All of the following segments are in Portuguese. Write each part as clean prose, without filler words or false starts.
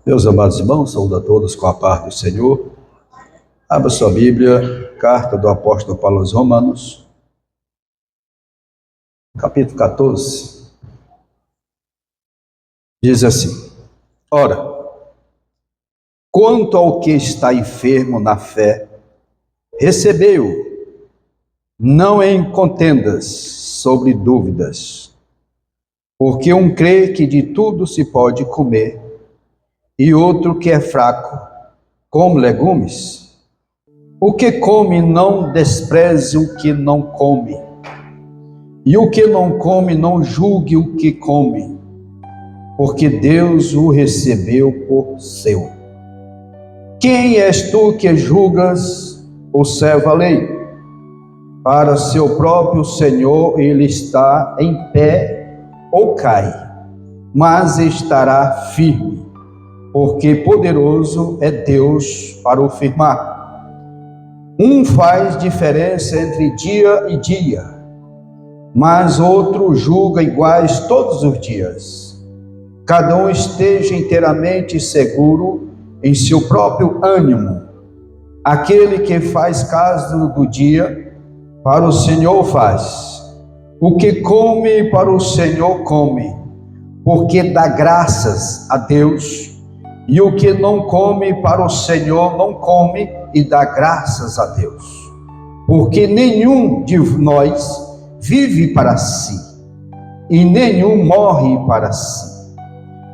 Meus amados irmãos, saúdo a todos com a paz do Senhor. Abra sua Bíblia, carta do apóstolo Paulo aos Romanos, capítulo 14. Diz assim: Ora, quanto ao que está enfermo na fé, recebeu-o, não em contendas sobre dúvidas, porque um crê que de tudo se pode comer, e outro que é fraco, come legumes. O que come não despreze o que não come, e o que não come não julgue o que come, porque Deus o recebeu por seu. Quem és tu que julgas o servo a lei? Para seu próprio Senhor ele está em pé ou cai, mas estará firme, porque poderoso é Deus para o firmar. Um faz diferença entre dia e dia, mas outro julga iguais todos os dias. Cada um esteja inteiramente seguro em seu próprio ânimo. Aquele que faz caso do dia, para o Senhor faz. O que come, para o Senhor come, porque dá graças a Deus. E o que não come, para o Senhor não come e dá graças a Deus. Porque nenhum de nós vive para si, e nenhum morre para si.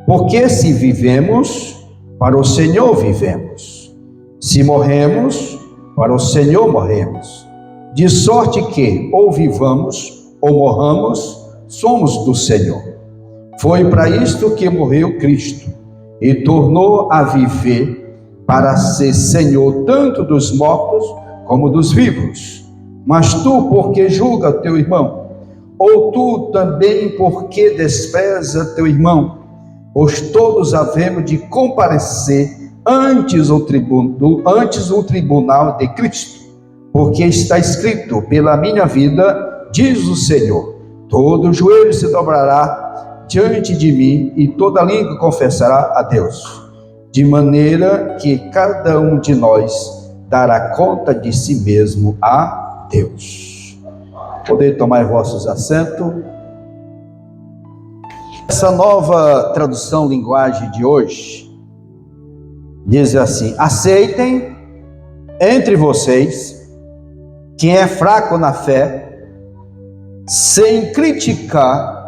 Porque se vivemos, para o Senhor vivemos. Se morremos, para o Senhor morremos. De sorte que, ou vivamos, ou morramos, somos do Senhor. Foi para isto que morreu Cristo, e tornou a viver para ser Senhor tanto dos mortos como dos vivos. Mas tu, porque julga teu irmão? Ou tu também, porque despreza teu irmão? Pois todos havemos de comparecer antes o tribunal de Cristo. Porque está escrito: pela minha vida, diz o Senhor, todo joelho se dobrará diante de mim, e toda língua confessará a Deus, de maneira que cada um de nós dará conta de si mesmo a Deus. Podem tomar vossos assentos. Essa nova tradução linguagem de hoje diz assim: aceitem entre vocês quem é fraco na fé, sem criticar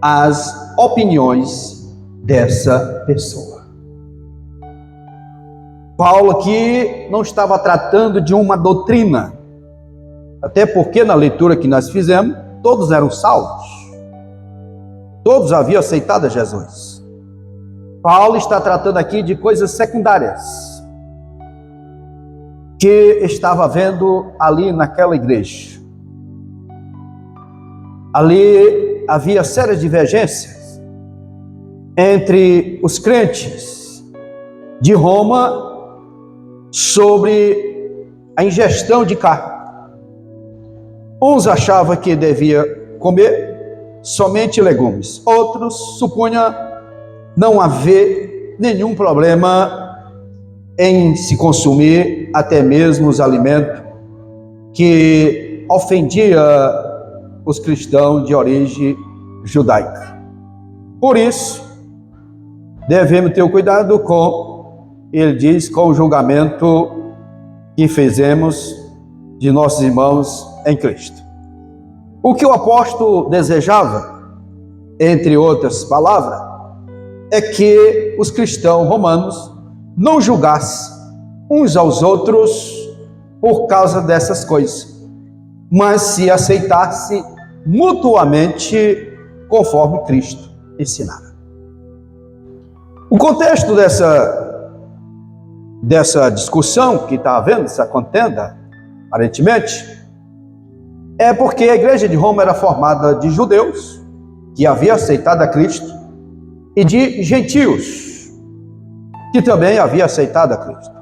as opiniões dessa pessoa. Paulo aqui não estava tratando de uma doutrina, até porque na leitura que nós fizemos, todos eram salvos, todos haviam aceitado a Jesus. Paulo está tratando aqui de coisas secundárias que estava vendo ali naquela igreja. Ali havia sérias divergências entre os crentes de Roma sobre a ingestão de carne. Uns achavam que devia comer somente legumes, outros supunham não haver nenhum problema em se consumir até mesmo os alimentos que ofendiam os cristãos de origem judaica. Por isso, devemos ter cuidado ele diz, com o julgamento que fizemos de nossos irmãos em Cristo. O que o apóstolo desejava, entre outras palavras, é que os cristãos romanos não julgassem uns aos outros por causa dessas coisas, mas se aceitassem mutuamente conforme Cristo ensinava. O contexto dessa discussão que está havendo, essa contenda, aparentemente, é porque a igreja de Roma era formada de judeus, que haviam aceitado a Cristo, e de gentios, que também haviam aceitado a Cristo.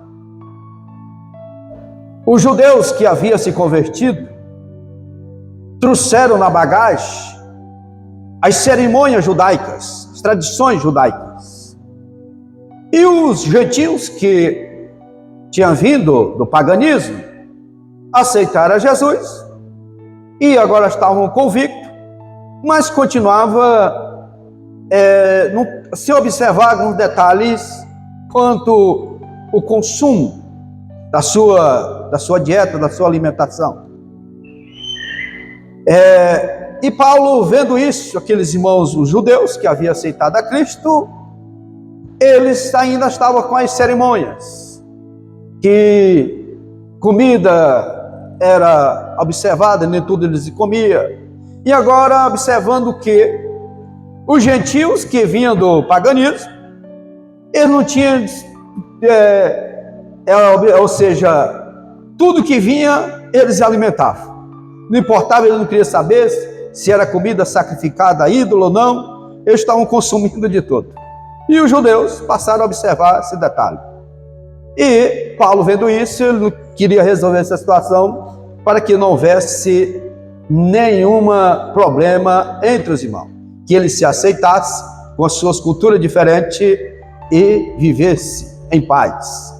Os judeus que haviam se convertido trouxeram na bagagem as cerimônias judaicas, as tradições judaicas. E os gentios que tinham vindo do paganismo aceitaram Jesus e agora estavam convictos, mas continuava se observar alguns detalhes quanto o consumo da sua dieta, da sua alimentação. E Paulo, vendo isso, aqueles irmãos, os judeus que haviam aceitado a Cristo, eles ainda estavam com as cerimônias, que comida era observada, nem tudo eles comiam. E agora observando que os gentios que vinham do paganismo, eles não tinham, ou seja, tudo que vinha, eles se alimentavam. Não importava, eles não queriam saber se era comida sacrificada a ídolo ou não, eles estavam consumindo de tudo. E os judeus passaram a observar esse detalhe. E Paulo, vendo isso, ele queria resolver essa situação para que não houvesse nenhum problema entre os irmãos, que eles se aceitassem com as suas culturas diferentes e vivesse em paz.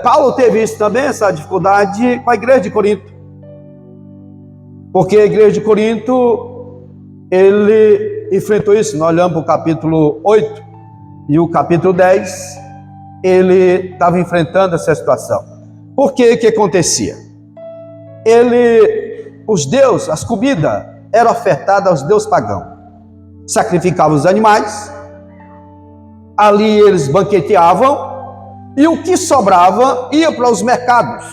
Paulo teve isso também, essa dificuldade com a igreja de Corinto, porque a igreja de Corinto, ele enfrentou isso. Nós olhamos para o capítulo 8 e o capítulo 10, ele estava enfrentando essa situação. Por que que acontecia? Os deuses, as comidas eram ofertadas aos deuses pagãos, sacrificavam os animais, ali eles banqueteavam, e o que sobrava ia para os mercados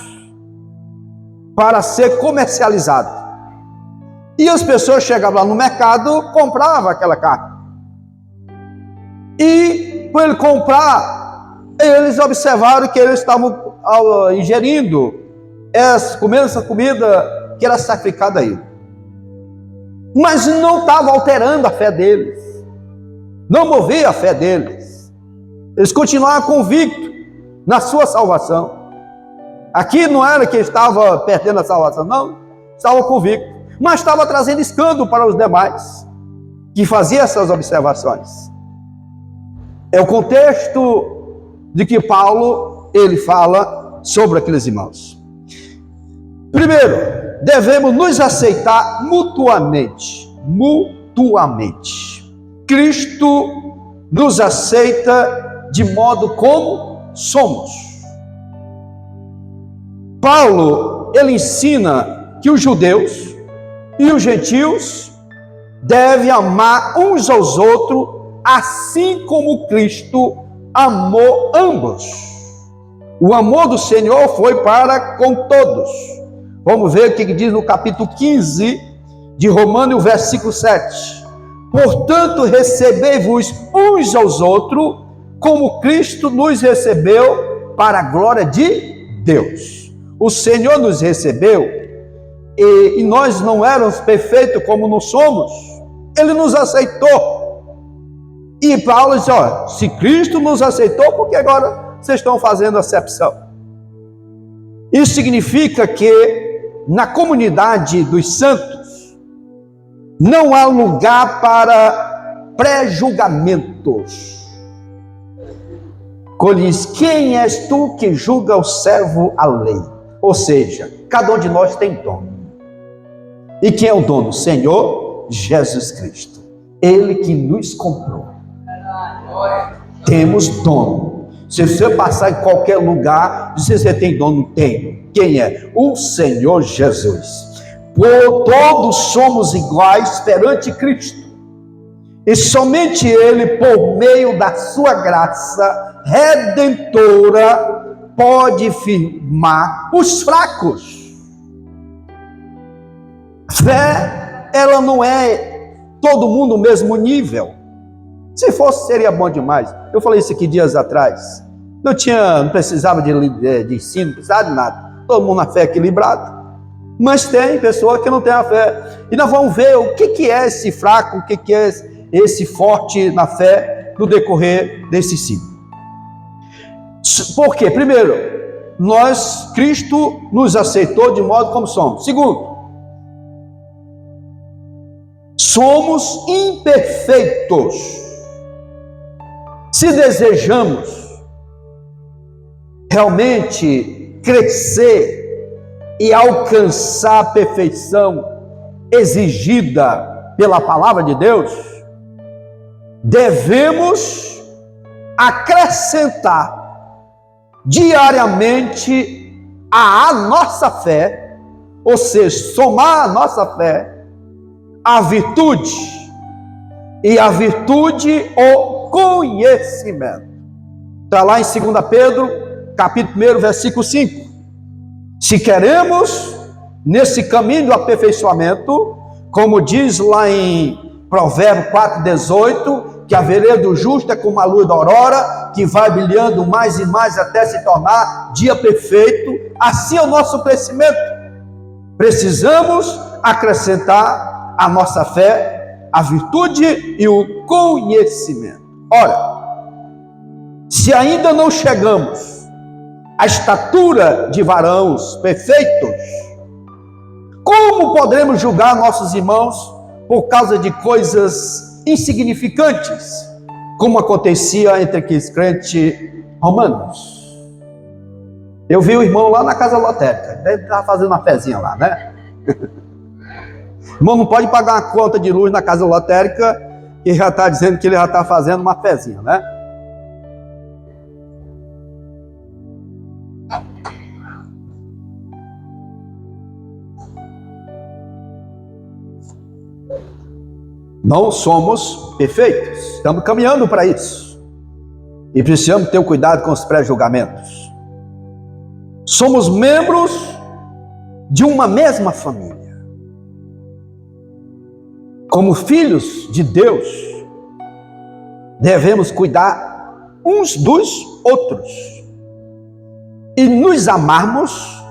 para ser comercializado. E as pessoas chegavam lá no mercado, compravam aquela carne. E por ele comprar, eles observaram que eles estavam ingerindo, comendo essa comida que era sacrificada a ele. Mas não estava alterando a fé deles, não movia a fé deles. Eles continuavam convictos na sua salvação. Aqui não era que estava perdendo a salvação, não, estava convicto. Mas estava trazendo escândalo para os demais que faziam essas observações. É o contexto de que Paulo, ele fala sobre aqueles irmãos. Primeiro, devemos nos aceitar mutuamente. Cristo nos aceita de modo como somos. Paulo, ele ensina que os judeus e os gentios devem amar uns aos outros, assim como Cristo amou ambos. O amor do Senhor foi para com todos. Vamos ver o que diz no capítulo 15 de Romanos, versículo 7. Portanto, recebei-vos uns aos outros, como Cristo nos recebeu para a glória de Deus. O Senhor nos recebeu, e nós não éramos perfeitos como não somos, Ele nos aceitou. E Paulo diz, se Cristo nos aceitou, por que agora vocês estão fazendo acepção? Isso significa que na comunidade dos santos não há lugar para pré-julgamentos. Quando diz, quem és tu que julga o servo a lei? Ou seja, cada um de nós tem dono. E quem é o dono? O Senhor Jesus Cristo. Ele que nos comprou. Temos dono. Se você passar em qualquer lugar, se você tem dono, tem. Quem é? O Senhor Jesus. Todos somos iguais perante Cristo. E somente Ele, por meio da sua graça redentora, pode firmar os fracos. Fé, ela não é todo mundo no mesmo nível. Se fosse, seria bom demais. Eu falei isso aqui dias atrás. Não precisava de ensino, não precisava de nada. Todo mundo na fé equilibrada. Mas tem pessoa que não tem a fé. E nós vamos ver o que é esse fraco, o que é esse forte na fé no decorrer desse ensino. Por quê? Primeiro, Cristo nos aceitou de modo como somos. Segundo, somos imperfeitos. Se desejamos realmente crescer e alcançar a perfeição exigida pela palavra de Deus, devemos acrescentar diariamente à nossa fé, ou seja, somar a nossa fé, a virtude, e a virtude, o conhecimento. Está lá em 2 Pedro, capítulo 1, versículo 5. Se queremos, nesse caminho do aperfeiçoamento, como diz lá em Provérbios 4,18, que a vereda do justo é como a luz da aurora, que vai brilhando mais e mais até se tornar dia perfeito, assim é o nosso crescimento. Precisamos acrescentar à nossa fé a virtude e o conhecimento. Ora, se ainda não chegamos à estatura de varões perfeitos, como poderemos julgar nossos irmãos por causa de coisas insignificantes, como acontecia entre aqueles crentes romanos? Eu vi o irmão lá na casa lotérica, deve estar fazendo uma fezinha lá, né? O irmão não pode pagar uma conta de luz na casa lotérica, que já está dizendo que ele já está fazendo uma fezinha, né? Não somos perfeitos, estamos caminhando para isso. E precisamos ter cuidado com os pré-julgamentos. Somos membros de uma mesma família. Como filhos de Deus, devemos cuidar uns dos outros e nos amarmos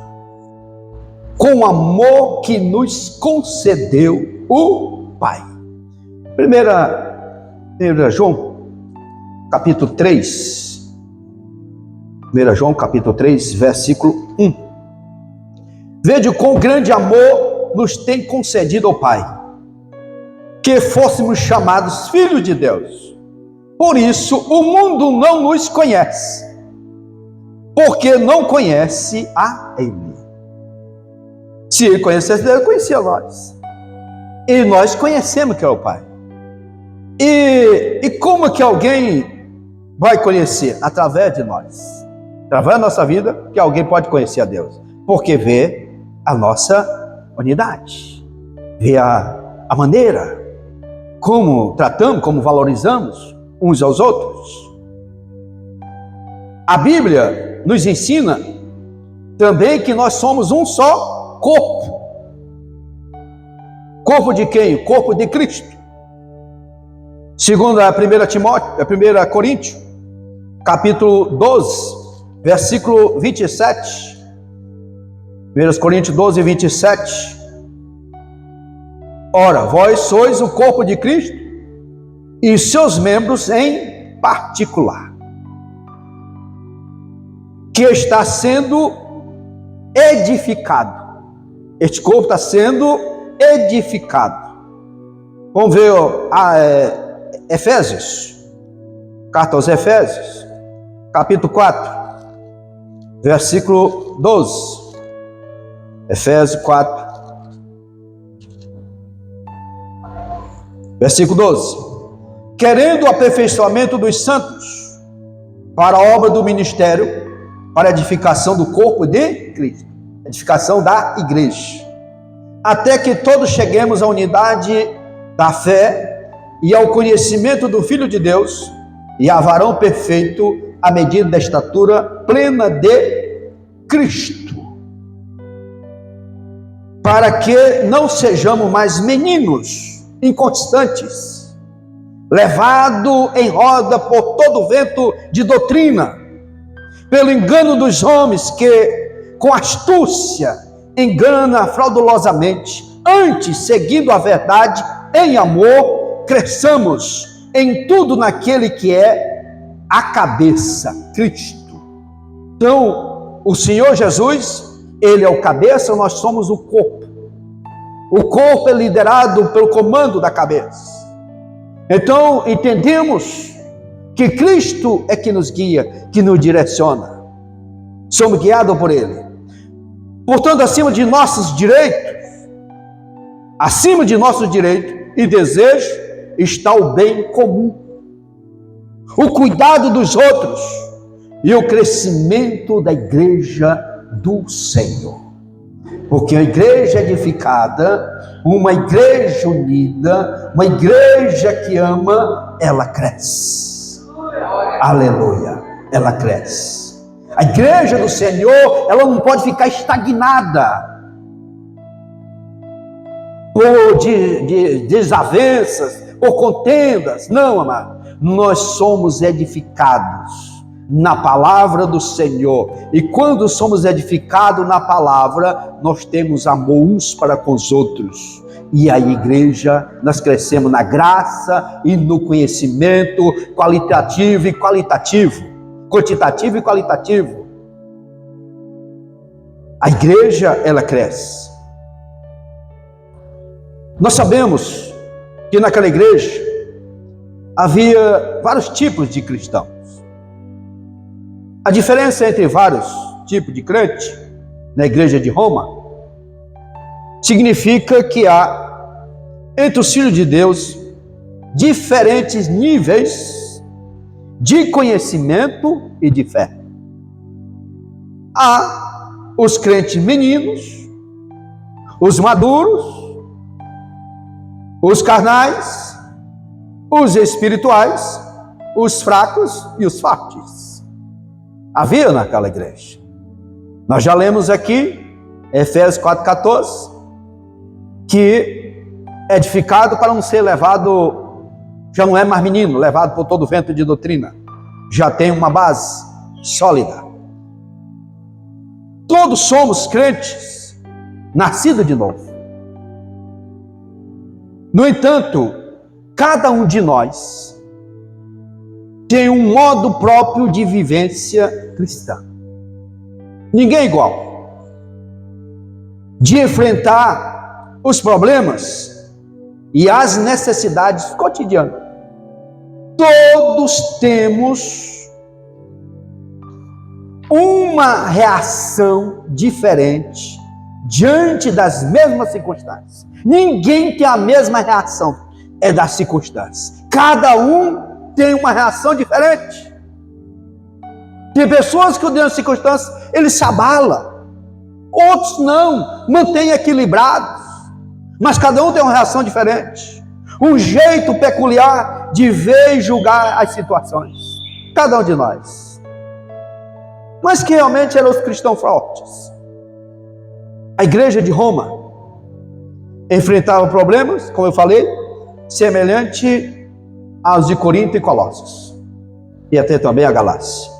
com o amor que nos concedeu o Pai. 1 João, capítulo 3. 1 João, capítulo 3, versículo 1. Vede quão grande amor nos tem concedido o Pai, que fôssemos chamados filhos de Deus. Por isso o mundo não nos conhece, porque não conhece a Ele. Se Ele conhecesse Deus, Ele conhecia nós. E nós conhecemos que é o Pai. E como que alguém vai conhecer? Através de nós. Através da nossa vida, que alguém pode conhecer a Deus. Porque vê a nossa unidade. Vê a maneira como tratamos, como valorizamos uns aos outros. A Bíblia nos ensina também que nós somos um só corpo. Corpo de quem? O corpo de Cristo. Segundo a 1 Coríntios, capítulo 12, versículo 27. 1 Coríntios 12, 27. Ora, vós sois o corpo de Cristo e seus membros em particular, que está sendo edificado. Este corpo está sendo edificado. Vamos ver Efésios, carta aos Efésios, capítulo 4, versículo 12. Efésios 4, versículo 12. Querendo o aperfeiçoamento dos santos para a obra do ministério, para a edificação do corpo de Cristo, edificação da igreja, até que todos cheguemos à unidade da fé e ao conhecimento do Filho de Deus e a varão perfeito, à medida da estatura plena de Cristo, para que não sejamos mais meninos inconstantes, levado em roda por todo vento de doutrina, pelo engano dos homens que com astúcia engana fraudulosamente. Antes, seguindo a verdade em amor, cresçamos em tudo naquele que é a cabeça, Cristo. Então, o Senhor Jesus, Ele é o cabeça, nós somos o corpo. O corpo é liderado pelo comando da cabeça. Então, entendemos que Cristo é que nos guia, que nos direciona. Somos guiados por Ele. Portanto, acima de nossos direitos e desejos, está o bem comum, o cuidado dos outros e o crescimento da igreja do Senhor. Porque a igreja edificada, uma igreja unida, uma igreja que ama, ela cresce. Aleluia, ela cresce. A igreja do Senhor, ela não pode ficar estagnada por desavenças, por contendas. Não, amado. Nós somos edificados na palavra do Senhor. E quando somos edificados na palavra, nós temos amor uns para com os outros. E a igreja, nós crescemos na graça e no conhecimento qualitativo e qualitativo. Quantitativo e qualitativo. A igreja, ela cresce. Nós sabemos que naquela igreja havia vários tipos de cristãos. A diferença entre vários tipos de crente na igreja de Roma significa que há entre os filhos de Deus diferentes níveis de conhecimento e de fé. Há os crentes meninos, os maduros, os carnais, os espirituais, os fracos e os fortes. Havia naquela igreja. Nós já lemos aqui, Efésios 4,14, que é edificado para não ser levado, já não é mais menino, levado por todo vento de doutrina. Já tem uma base sólida. Todos somos crentes, nascidos de novo. No entanto, cada um de nós tem um modo próprio de vivência cristã. Ninguém é igual. De enfrentar os problemas e as necessidades cotidianas. Todos temos uma reação diferente diante das mesmas circunstâncias. Ninguém tem a mesma reação, é das circunstâncias. Cada um tem uma reação diferente. Tem pessoas que diante das circunstâncias, eles se abalam. Outros não, mantêm equilibrados. Mas cada um tem uma reação diferente. Um jeito peculiar de ver e julgar as situações. Cada um de nós. Mas que realmente eram os cristãos fortes. A igreja de Roma enfrentava problemas, como eu falei, semelhante aos de Corinto e Colossos. E até também a Galácia.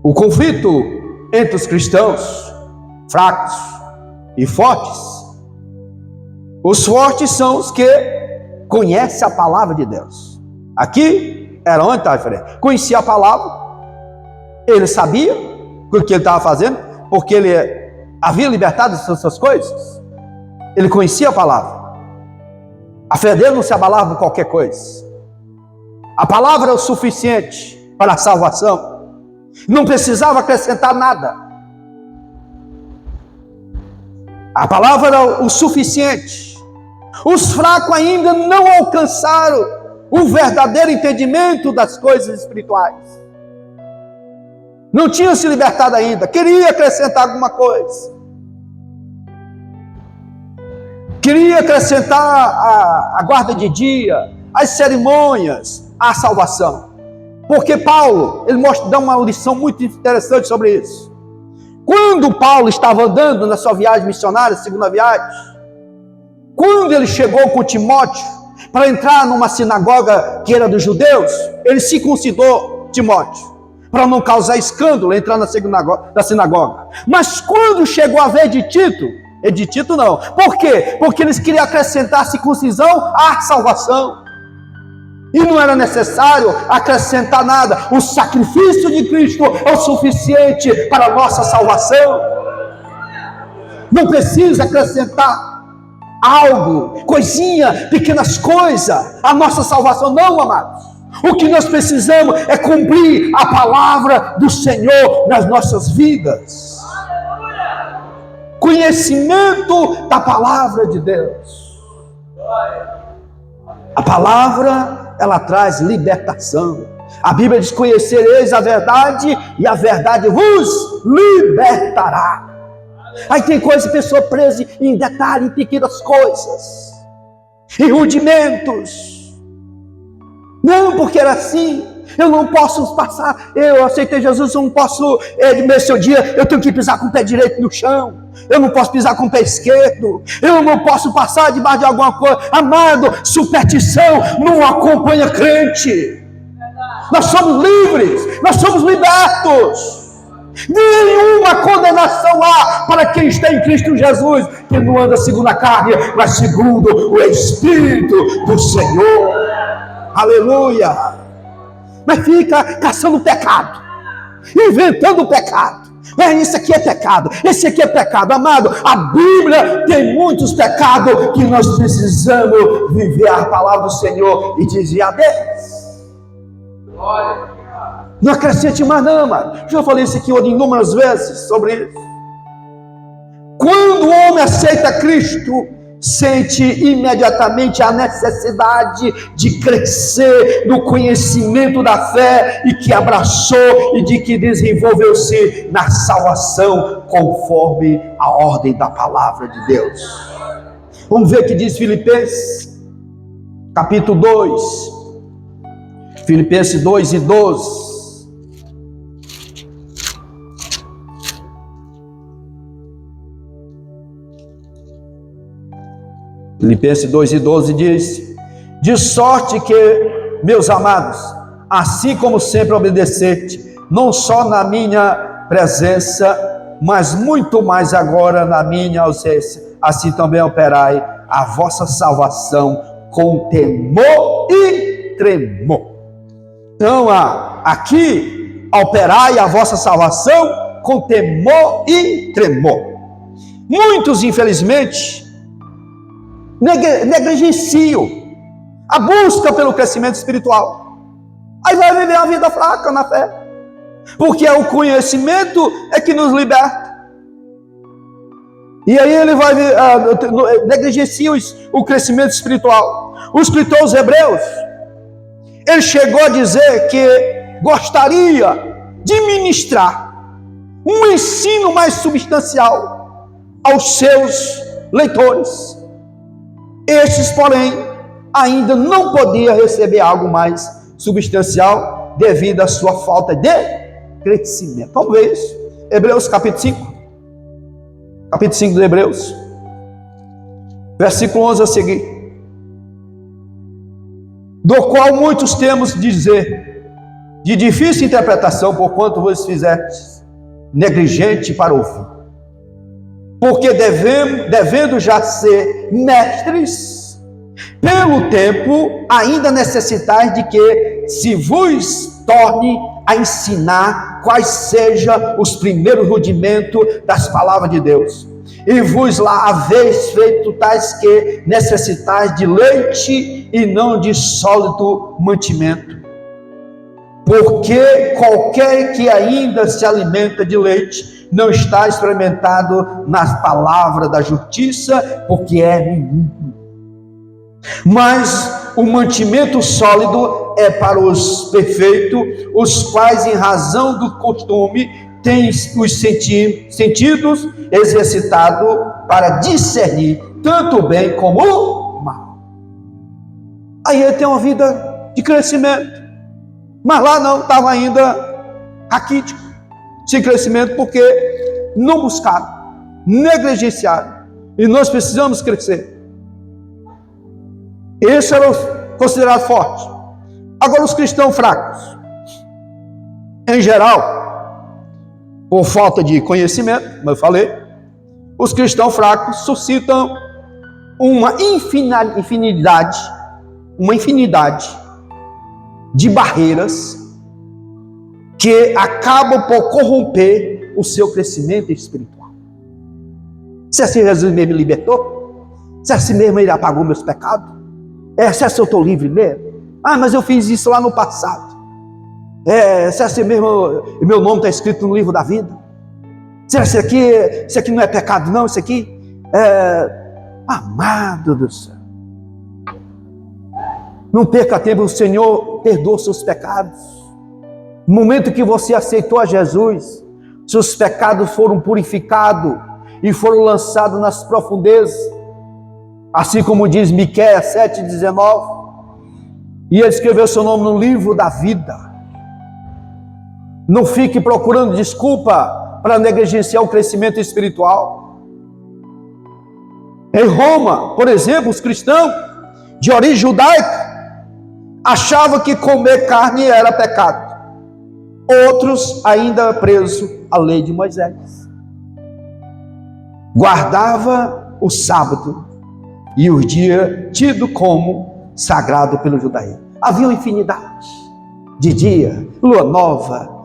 O conflito entre os cristãos fracos e fortes. Os fortes são os que conhecem a palavra de Deus. Aqui era onde estava diferente. Conhecia a palavra, ele sabia o que ele estava fazendo, porque ele havia libertado essas coisas. Ele conhecia a palavra. A fé dele não se abalava por qualquer coisa. A palavra é o suficiente para a salvação. Não precisava acrescentar nada. A palavra era o suficiente. Os fracos ainda não alcançaram o verdadeiro entendimento das coisas espirituais. Não tinham se libertado ainda. Queria acrescentar alguma coisa. Queria acrescentar a guarda de dia, as cerimônias, a salvação. Porque Paulo, ele dá uma lição muito interessante sobre isso. Quando Paulo estava andando na sua viagem missionária, segunda viagem, quando ele chegou com Timóteo para entrar numa sinagoga que era dos judeus, ele circuncidou Timóteo, para não causar escândalo, entrar na sinagoga. Mas quando chegou a vez de Tito não. Por quê? Porque eles queriam acrescentar a circuncisão à salvação. E não era necessário acrescentar nada. O sacrifício de Cristo é o suficiente para a nossa salvação. Não precisa acrescentar algo, coisinha, pequenas coisas, a nossa salvação. Não, amados. O que nós precisamos é cumprir a palavra do Senhor nas nossas vidas. Conhecimento da palavra de Deus. A palavra, ela traz libertação. A Bíblia diz: conhecereis a verdade e a verdade vos libertará. Aí tem coisa, pessoa presa em detalhes, em pequenas coisas, em rudimentos. Não, porque era assim. Eu não posso passar, eu aceitei Jesus, eu não posso, no meu seu dia, eu tenho que pisar com o pé direito no chão. Eu não posso pisar com o pé esquerdo. Eu não posso passar debaixo de alguma coisa. Amado, superstição não acompanha crente. Nós somos livres, nós somos libertos. Nenhuma condenação há para quem está em Cristo Jesus, que não anda segundo a carne, mas segundo o Espírito do Senhor. Aleluia. Mas fica caçando pecado, inventando pecado. Isso aqui é pecado, esse aqui é pecado. Amado, a Bíblia tem muitos pecados que nós precisamos viver a palavra do Senhor e dizer a Deus. Não acrescente mais não, amado. Já falei isso aqui inúmeras vezes sobre isso. Quando o homem aceita Cristo, sente imediatamente a necessidade de crescer no conhecimento da fé e que abraçou e de que desenvolveu-se na salvação conforme a ordem da palavra de Deus. Vamos ver o que diz Filipenses capítulo 2, Filipenses 2 e 12. Filipenses 2 e 12 diz: de sorte que, meus amados, assim como sempre obedeceste, não só na minha presença, mas muito mais agora na minha ausência, assim também operai a vossa salvação com temor e tremor. Então, aqui, operai a vossa salvação com temor e tremor. Muitos, infelizmente, negligenciam a busca pelo crescimento espiritual. Aí vai viver uma vida fraca na fé, porque é o conhecimento que nos liberta. E aí ele vai negligenciar o crescimento espiritual. O escritor aos Hebreus, ele chegou a dizer que gostaria de ministrar um ensino mais substancial aos seus leitores. Estes, porém, ainda não podiam receber algo mais substancial devido à sua falta de crescimento. Vamos ver isso. Hebreus capítulo 5. Capítulo 5 de Hebreus. Versículo 11 a seguir. Do qual muitos temos de dizer, de difícil interpretação, porquanto vos fizestes negligente para ouvir. Porque devendo já ser mestres, pelo tempo ainda necessitais de que se vos torne a ensinar quais sejam os primeiros rudimentos das palavras de Deus. E vos lá haveis feito tais que necessitais de leite e não de sólido mantimento. Porque qualquer que ainda se alimenta de leite não está experimentado nas palavras da justiça, porque é menino. Mas o mantimento sólido é para os perfeitos, os quais, em razão do costume, têm os sentidos exercitados para discernir tanto o bem como o mal. Aí ele tem uma vida de crescimento, mas lá não, estava ainda raquítico, sem crescimento, porque não buscaram, negligenciaram. E nós precisamos crescer. Esse era considerado forte. Agora, os cristãos fracos, em geral, por falta de conhecimento, como eu falei, os cristãos fracos suscitam uma infinidade de barreiras que acabam por corromper o seu crescimento espiritual. Se assim Jesus mesmo me libertou, se assim mesmo ele apagou meus pecados, se assim eu estou livre mesmo, Ah, mas eu fiz isso lá no passado. Se assim mesmo, meu nome está escrito no livro da vida. Será que isso aqui não é pecado não? Isso aqui amado do céu. Não perca tempo, o Senhor perdoa seus pecados. No momento que você aceitou a Jesus, seus pecados foram purificados e foram lançados nas profundezas. Assim como diz Miqueias 7,19. E ele escreveu seu nome no livro da vida. Não fique procurando desculpa para negligenciar o crescimento espiritual. Em Roma, por exemplo, os cristãos de origem judaica achavam que comer carne era pecado. Outros ainda presos à lei de Moisés. Guardava o sábado e o dia tido como sagrado pelo judaísmo. Havia uma infinidade de dia, lua nova,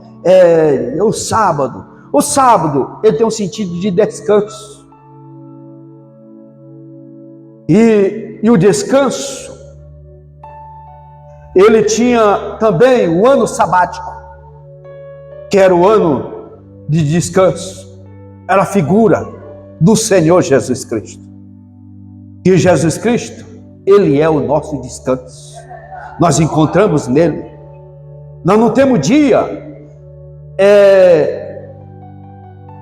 o sábado. O sábado, ele tem um sentido de descanso. E o descanso, ele tinha também o ano sabático, que era o ano de descanso. Era a figura do Senhor Jesus Cristo. E Jesus Cristo, ele é o nosso descanso. Nós encontramos nele. Nós não temos dia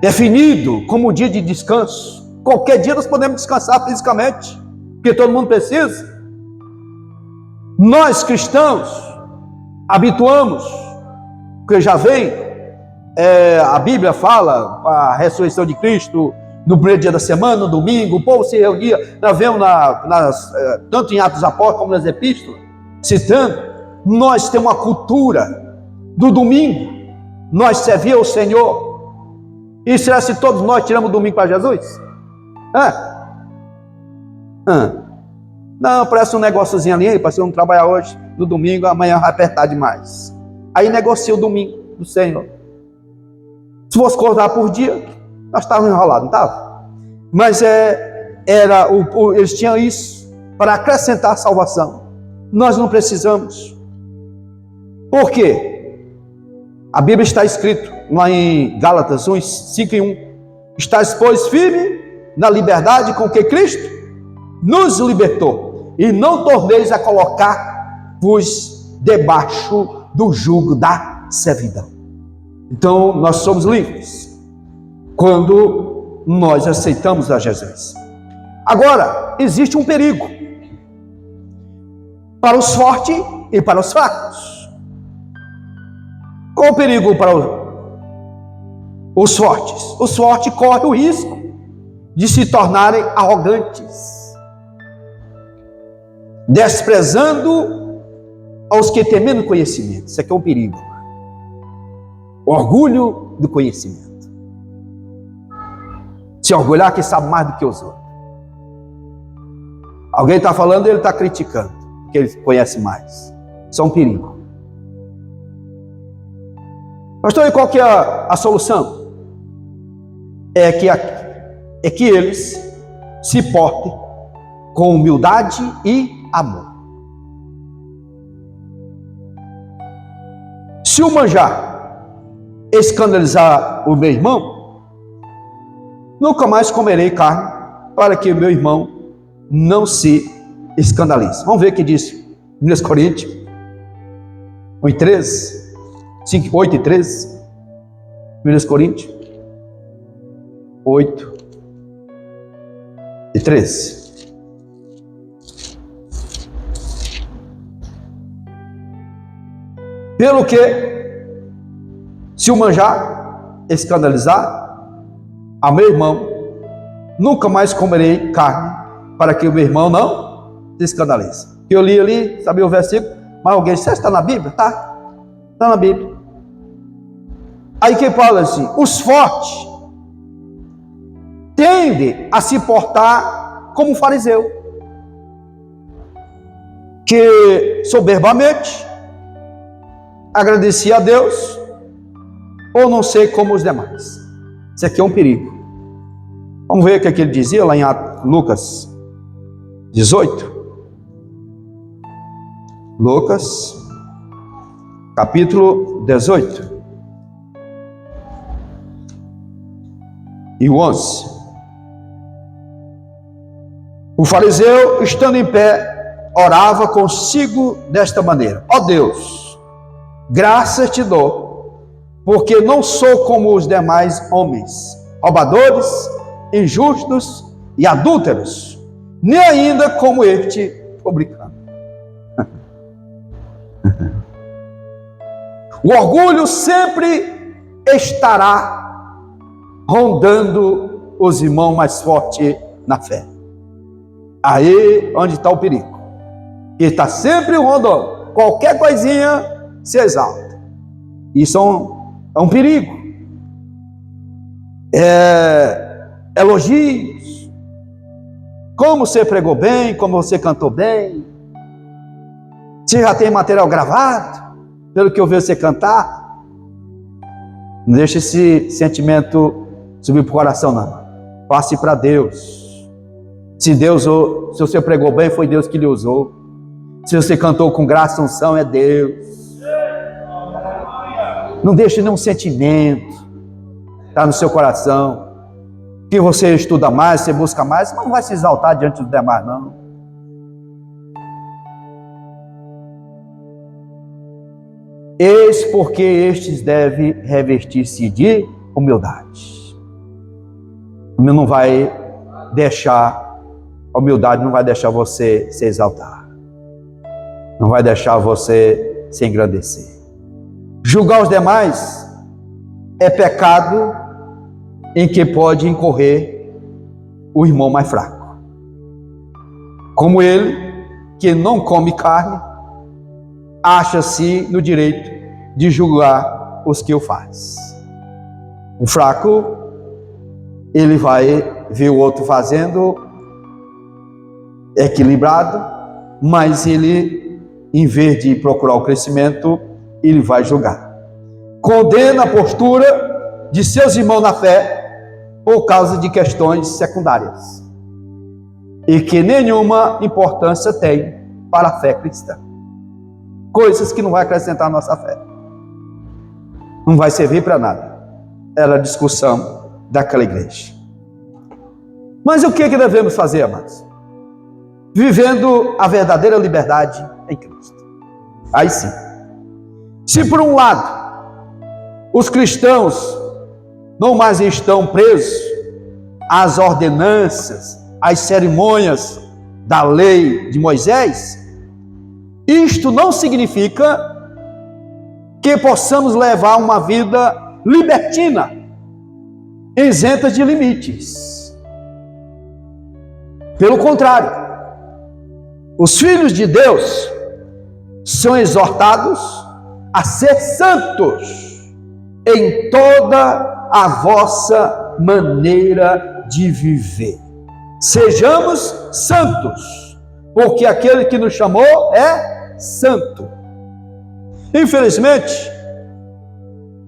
definido como dia de descanso. Qualquer dia nós podemos descansar fisicamente, porque todo mundo precisa. Nós cristãos habituamos, porque já vem, a Bíblia fala a ressurreição de Cristo no primeiro dia da semana, no domingo, o povo se reunia. Nós vemos tanto em Atos Apóstolos como nas epístolas, citando. Nós temos uma cultura do domingo, nós servimos ao Senhor. E será se todos nós tiramos o domingo para Jesus? Não, parece um negóciozinho ali, para você não trabalhar hoje, no domingo, amanhã vai apertar demais. Aí negocia o domingo do Senhor. Se fosse cortar por dia, nós estávamos enrolados, não estava? Mas eles tinham isso para acrescentar salvação. Nós não precisamos. Por quê? A Bíblia está escrito lá em Gálatas 5:1. Estás, pois, firme na liberdade com que Cristo nos libertou, e não torneis a colocar-vos debaixo do jugo da servidão. Então, nós somos livres quando nós aceitamos a Jesus. Agora, existe um perigo para os fortes e para os fracos. Qual o perigo para os fortes? Os fortes correm o risco de se tornarem arrogantes, desprezando aos que têm menos conhecimento. Isso aqui é um perigo. O orgulho do conhecimento. Se orgulhar que sabe mais do que os outros. Alguém está falando, ele está criticando, porque ele conhece mais. Isso é um perigo. Pastor, e qual que é a solução? É que eles se portem com humildade e amor. Se o manjar escandalizar o meu irmão, nunca mais comerei carne, para que o meu irmão não se escandalize. Vamos ver o que diz 1 Coríntios 1:13. 8 e 13, 1 Coríntios 8 e 13. Pelo que, se o manjar escandalizar a meu irmão, nunca mais comerei carne, para que o meu irmão não se escandalize. Eu li ali, sabia o versículo, mas alguém disse: está na Bíblia? Está na Bíblia. Aí quem fala assim: os fortes tendem a se portar como um fariseu, que soberbamente agradecia a Deus, ou não sei como os demais. Isso aqui é um perigo. Vamos ver o que ele dizia lá em Lucas 18. Lucas, capítulo 18 e 11. O fariseu, estando em pé, orava consigo desta maneira: ó Deus, graças te dou, porque não sou como os demais homens, roubadores, injustos e adúlteros, nem ainda como este publicano. O orgulho sempre estará rondando os irmãos mais fortes na fé. Aí onde está o perigo. Ele está sempre rondando. Qualquer coisinha se exalta. Isso é um perigo. Elogios. Como você pregou bem, como você cantou bem. Você já tem material gravado, pelo que eu vi você cantar. Não deixe esse sentimento subir para o coração, não. Passe para Deus. Se você pregou bem, foi Deus que lhe usou. Se você cantou com graça e unção, é Deus. Não deixe nenhum sentimento estar no seu coração. Que você estuda mais, você busca mais, mas não vai se exaltar diante dos demais, não. Eis porque estes devem revestir-se de humildade. Não vai deixar, a humildade não vai deixar você se exaltar. Não vai deixar você se engrandecer. Julgar os demais é pecado em que pode incorrer o irmão mais fraco. Como ele, que não come carne, acha-se no direito de julgar os que o faz. O fraco, ele vai ver o outro fazendo equilibrado, mas ele, em vez de procurar o crescimento, ele vai julgar. Condena a postura de seus irmãos na fé por causa de questões secundárias e que nenhuma importância tem para a fé cristã. Coisas que não vai acrescentar a nossa fé. Não vai servir para nada. Era a discussão daquela igreja. Mas o que devemos fazer, amados? Vivendo a verdadeira liberdade em Cristo. Aí sim. Se por um lado, os cristãos não mais estão presos às ordenanças, às cerimônias da lei de Moisés, isto não significa que possamos levar uma vida libertina, isenta de limites. Pelo contrário, os filhos de Deus são exortados a ser santos em toda a vossa maneira de viver. Sejamos santos, porque aquele que nos chamou é santo. Infelizmente,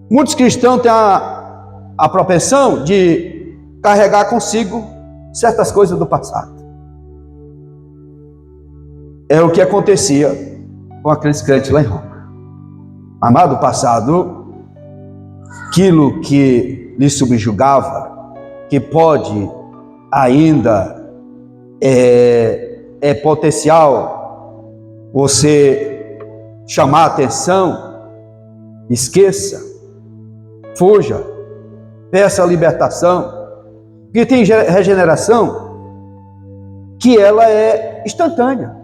muitos cristãos têm a propensão de carregar consigo certas coisas do passado. É o que acontecia com aqueles crentes lá em Roma. Amado, passado, aquilo que lhe subjugava, que pode ainda é potencial você chamar a atenção, esqueça, fuja, peça a libertação, porque tem regeneração que ela é instantânea.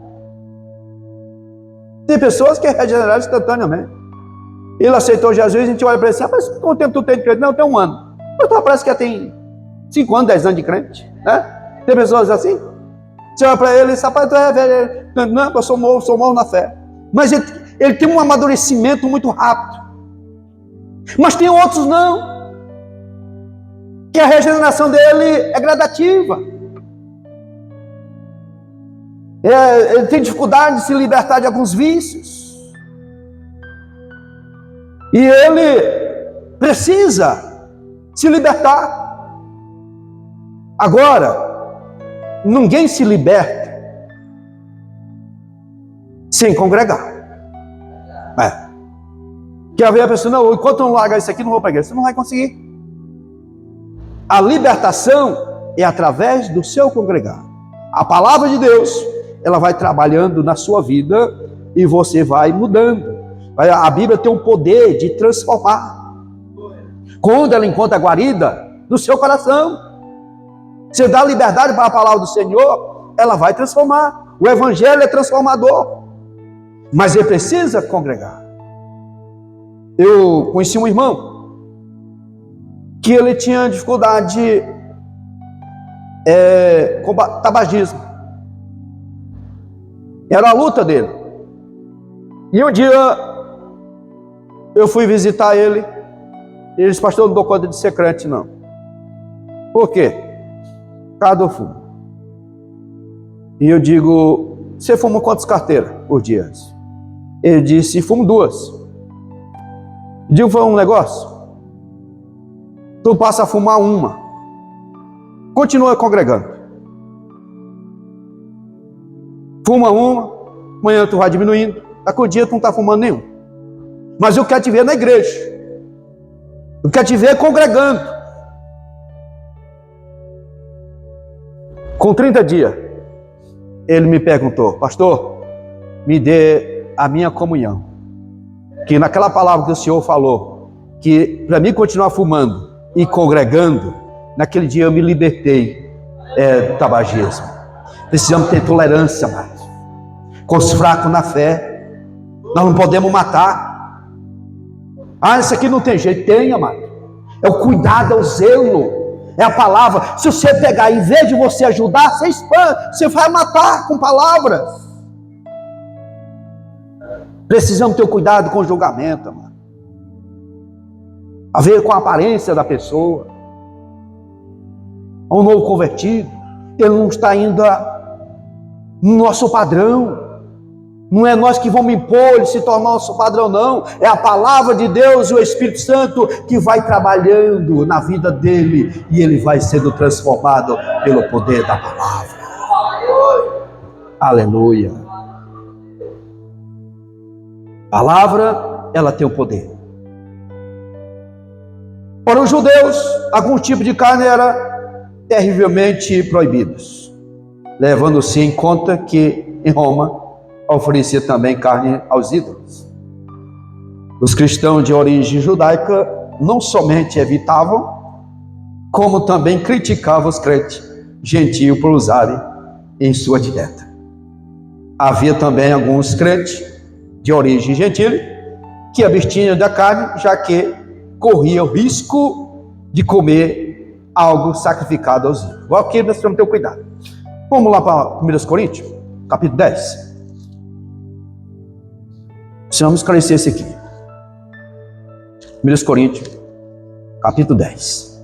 Tem pessoas que é regeneraram instantaneamente. Ele aceitou Jesus, a gente olha para ele assim: mas quanto tempo tu tem de crente? Não, tem um ano. Mas tu parece que já tem 5 anos, 10 anos de crente, né? Tem pessoas assim. Você olha para ele e diz: rapaz, tu é velho. Não, eu sou novo na fé. Mas ele tem um amadurecimento muito rápido. Mas tem outros não, que a regeneração dele é gradativa. Ele tem dificuldade de se libertar de alguns vícios. E ele precisa se libertar. Agora, ninguém se liberta sem congregar. Quer ver a pessoa, não, enquanto eu não largar isso aqui, não vou para a igreja. Você não vai conseguir. A libertação é através do seu congregar. A palavra de Deus, ela vai trabalhando na sua vida e você vai mudando. A Bíblia tem um poder de transformar. Quando ela encontra guarida no seu coração, você dá liberdade para a palavra do Senhor, ela vai transformar. O evangelho é transformador, mas ele precisa congregar. Eu conheci um irmão que ele tinha dificuldade com tabagismo. Era a luta dele. E um dia eu fui visitar ele. Ele disse, pastor, eu não dou conta de ser crente, não. Por quê? Por causa do fumo. E eu digo, você fuma quantas carteiras por dia? Ele disse, fumo 2. Digo, foi um negócio. Tu passa a fumar 1. Continua congregando. Fuma 1, amanhã tu vai diminuindo. Daqui a dia tu não está fumando nenhum. Mas eu quero te ver na igreja. Eu quero te ver congregando. Com 30 dias, ele me perguntou, pastor, me dê a minha comunhão. Que naquela palavra que o Senhor falou, que para mim continuar fumando e congregando, naquele dia eu me libertei do tabagismo. Precisamos ter tolerância, mais com os fracos na fé. Nós não podemos matar. Isso aqui não tem jeito. Tem, amado. É o cuidado, é o zelo, é a palavra. Se você pegar, em vez de você ajudar, você expande, você vai matar com palavras. Precisamos ter cuidado com o julgamento, amado. A ver com a aparência da pessoa. Um novo convertido, ele não está ainda no nosso padrão. Não é nós que vamos impor ele se tornar nosso padrão, não. É a palavra de Deus e o Espírito Santo que vai trabalhando na vida dele e ele vai sendo transformado pelo poder da palavra. Aleluia. A palavra, ela tem o poder. Para os judeus, algum tipo de carne era terrivelmente proibidos, levando-se em conta que em Roma oferecia também carne aos ídolos. Os cristãos de origem judaica não somente evitavam, como também criticavam os crentes gentios por usarem em sua dieta. Havia também alguns crentes de origem gentil que abstinham da carne, já que corria o risco de comer algo sacrificado aos ídolos. Agora aqui nós precisamos ter cuidado. Vamos lá para 1 Coríntios, capítulo 10. Precisamos esclarecer isso aqui. 1 Coríntios, capítulo 10.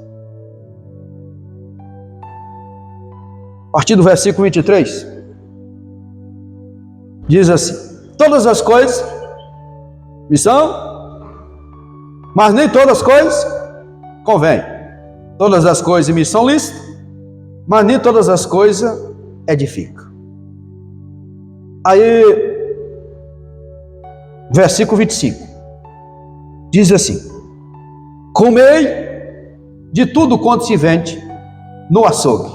A partir do versículo 23. Diz assim: todas as coisas me são, mas nem todas as coisas convêm. Todas as coisas me são lícitas, mas nem todas as coisas edificam. Aí, versículo 25, diz assim: comei de tudo quanto se vende no açougue,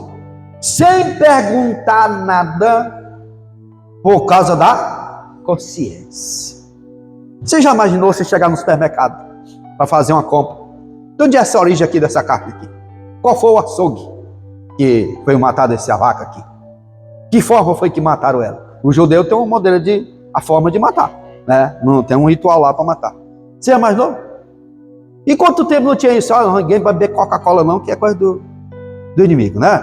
sem perguntar nada, por causa da consciência. Você já imaginou você chegar no supermercado para fazer uma compra? De onde é essa origem aqui dessa carne aqui? Qual foi o açougue que foi matado essa vaca aqui? Que forma foi que mataram ela? O judeu tem um modelo a forma de matar, né? Não tem um ritual lá para matar. Você já imaginou? E quanto tempo não tinha isso? Ninguém vai beber Coca-Cola não, que é coisa do inimigo, né?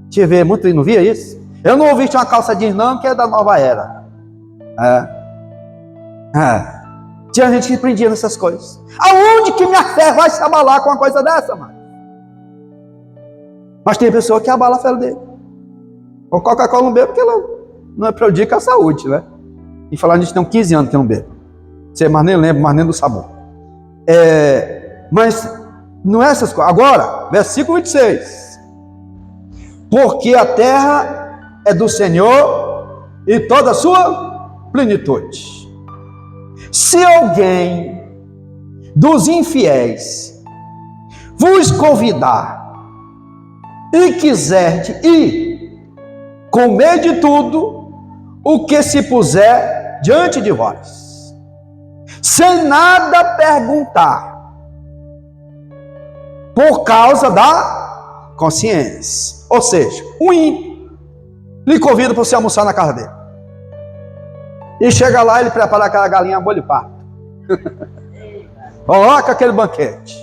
Deixa eu ver, muito não via isso? Eu não ouvi uma calça jeans não, que é da nova era. Tinha gente que prendia nessas coisas. Aonde que minha fé vai se abalar com uma coisa dessa, mano? Mas tem pessoa que abala a fé dele. O Coca-Cola não bebe porque ela não é prejudica a saúde, né? E falar nisso, tem 15 anos que não bebe. Você mais nem lembra, mais nem do sabor. Mas não é essas coisas. Agora, versículo 26. Porque a terra é do Senhor e toda a sua plenitude. Se alguém dos infiéis vos convidar e quiser ir, comer de tudo o que se puser diante de vós, sem nada perguntar, por causa da consciência. Ou seja, um ímpio lhe convida para você almoçar na casa dele. E chega lá, ele prepara aquela galinha a molho pardo. Coloca aquele banquete.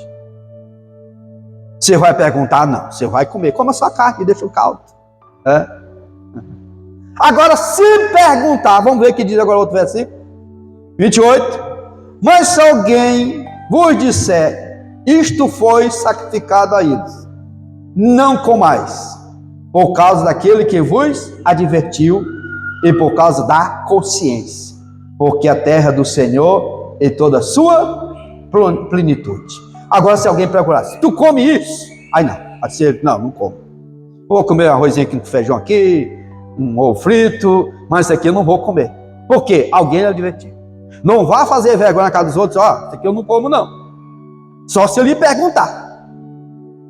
Você vai perguntar? Não, você vai comer. Coma sua carne e deixa o caldo. Agora, se perguntar, vamos ver o que diz agora o outro versículo. 28. Mas se alguém vos disser, isto foi sacrificado a ídolos, não comais, por causa daquele que vos advertiu e por causa da consciência, porque a terra do Senhor e toda a sua plenitude. Agora, se alguém procurasse, tu come isso? Aí não, não como. Vou comer um arrozinho aqui com feijão aqui, um ovo frito, mas isso aqui eu não vou comer. Por quê? Alguém advertiu. Não vá fazer vergonha na casa dos outros, isso aqui eu não como não. Só se eu lhe perguntar.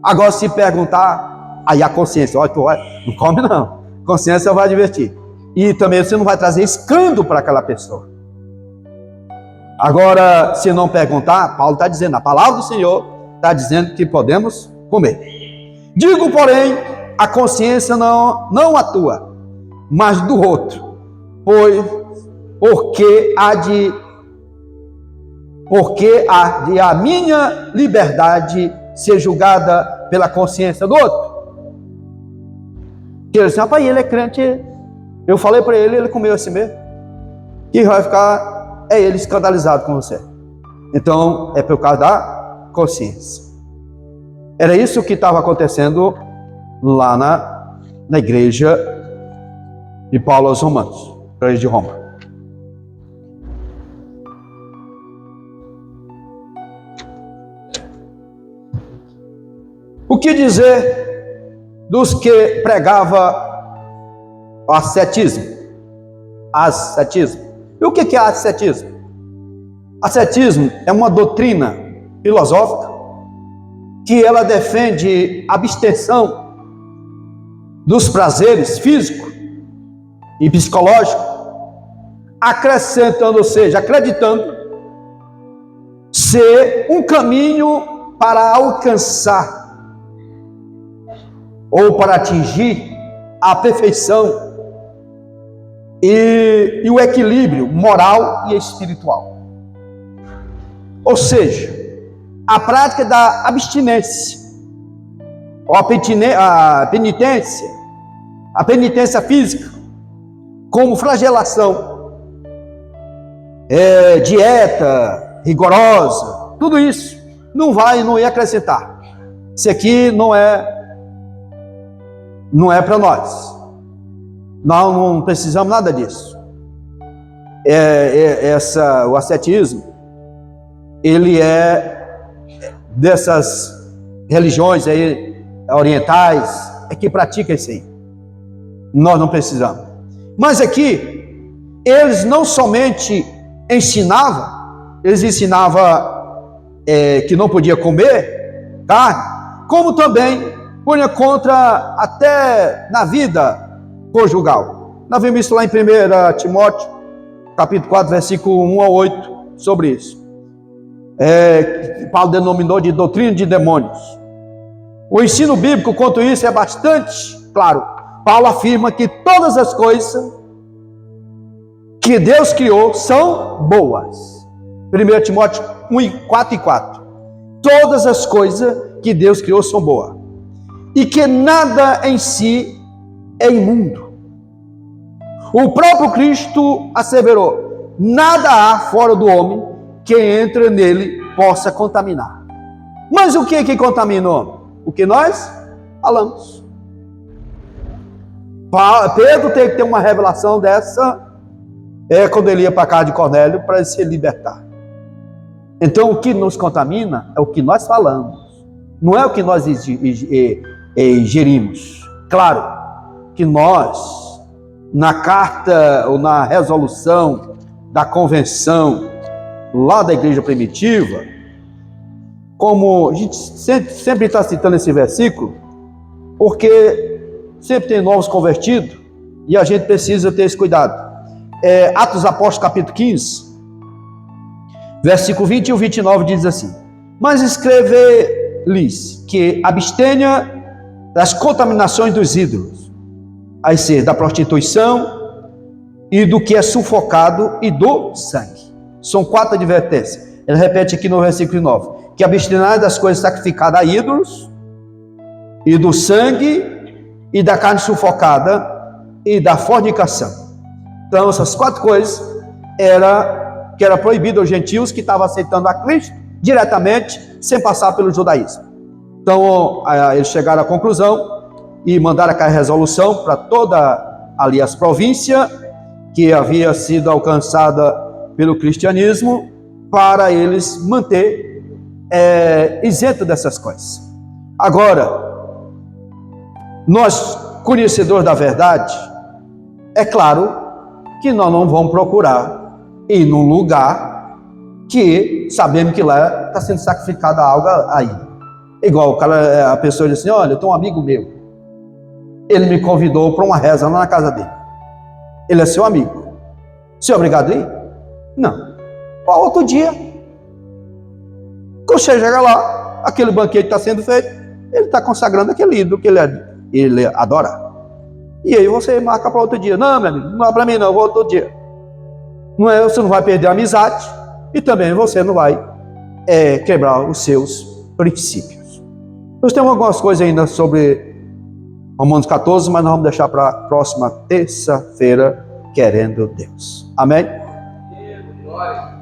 Agora, se perguntar, aí a consciência, tu não come não. Consciência vai advertir. E também você não vai trazer escândalo para aquela pessoa. Agora, se não perguntar, Paulo está dizendo, a palavra do Senhor está dizendo que podemos comer. Digo, porém, a consciência não atua, mas do outro, porque há de a minha liberdade ser julgada pela consciência do outro. Que ele disse, rapaz, ele é crente, eu falei para ele, ele comeu assim mesmo, e vai ficar, ele escandalizado com você. Então, é por causa da consciência. Era isso que estava acontecendo lá na igreja de Paulo aos Romanos, igreja de Roma. O que dizer dos que pregava o ascetismo? Ascetismo. E o que é ascetismo? Ascetismo é uma doutrina filosófica que ela defende a abstenção dos prazeres físicos e psicológicos, acrescentando, ou seja, acreditando ser um caminho para alcançar ou para atingir a perfeição e o equilíbrio moral e espiritual. Ou seja, a prática da abstinência, ou a penitência física, como flagelação, dieta rigorosa, tudo isso não ia acrescentar. Isso aqui não é para nós. Nós não precisamos nada disso. O ascetismo, ele é dessas religiões aí orientais, que pratica isso aí. Nós não precisamos. Mas aqui, eles não somente ensinavam, que não podia comer carne, como também punha contra até na vida conjugal. Nós vimos isso lá em 1 Timóteo, capítulo 4, versículo 1 a 8, sobre isso. Paulo denominou de doutrina de demônios. O ensino bíblico quanto isso é bastante claro. Paulo afirma que todas as coisas que Deus criou são boas. 1 Timóteo 4 e 4. Todas as coisas que Deus criou são boas. E que nada em si é imundo. O próprio Cristo asseverou: nada há fora do homem que entra nele possa contaminar. Mas o que contaminou? O que nós falamos. Pedro teve que ter uma revelação dessa quando ele ia para a casa de Cornélio para se libertar. Então, o que nos contamina é o que nós falamos, não é o que nós ingerimos. Claro que nós na carta ou na resolução da convenção lá da igreja primitiva, como a gente sempre está citando esse versículo, porque sempre tem novos convertidos e a gente precisa ter esse cuidado. Atos dos Apóstolos, capítulo 15, versículo 20 e 29 diz assim: mas escrever-lhes que abstenha das contaminações dos ídolos, a ser da prostituição e do que é sufocado e do sangue. São 4 advertências. Ele repete aqui no versículo 9: que abstenhai das coisas sacrificadas a ídolos, e do sangue, e da carne sufocada, e da fornicação. Então essas 4 coisas que era proibido aos gentios que estavam aceitando a Cristo diretamente, sem passar pelo judaísmo. Então eles chegaram à conclusão e mandaram aquela resolução para toda ali as províncias que havia sido alcançada pelo cristianismo, para eles manter isento dessas coisas. Agora, nós, conhecedores da verdade, é claro que nós não vamos procurar ir num lugar que sabemos que lá está sendo sacrificado algo aí. Igual a pessoa diz assim: olha, eu tenho um amigo meu, ele me convidou para uma reza lá na casa dele. Ele é seu amigo. Você é obrigado a ir? Não. Qual outro dia? Quando você chega lá, aquele banquete está sendo feito, ele está consagrando aquele ídolo que ele adora. E aí você marca para outro dia. Não, meu amigo, não é para mim não, eu vou outro dia. Você não vai perder a amizade e também você não vai quebrar os seus princípios. Nós temos algumas coisas ainda sobre Romanos 14, mas nós vamos deixar para a próxima terça-feira, querendo Deus. Amém? Glória.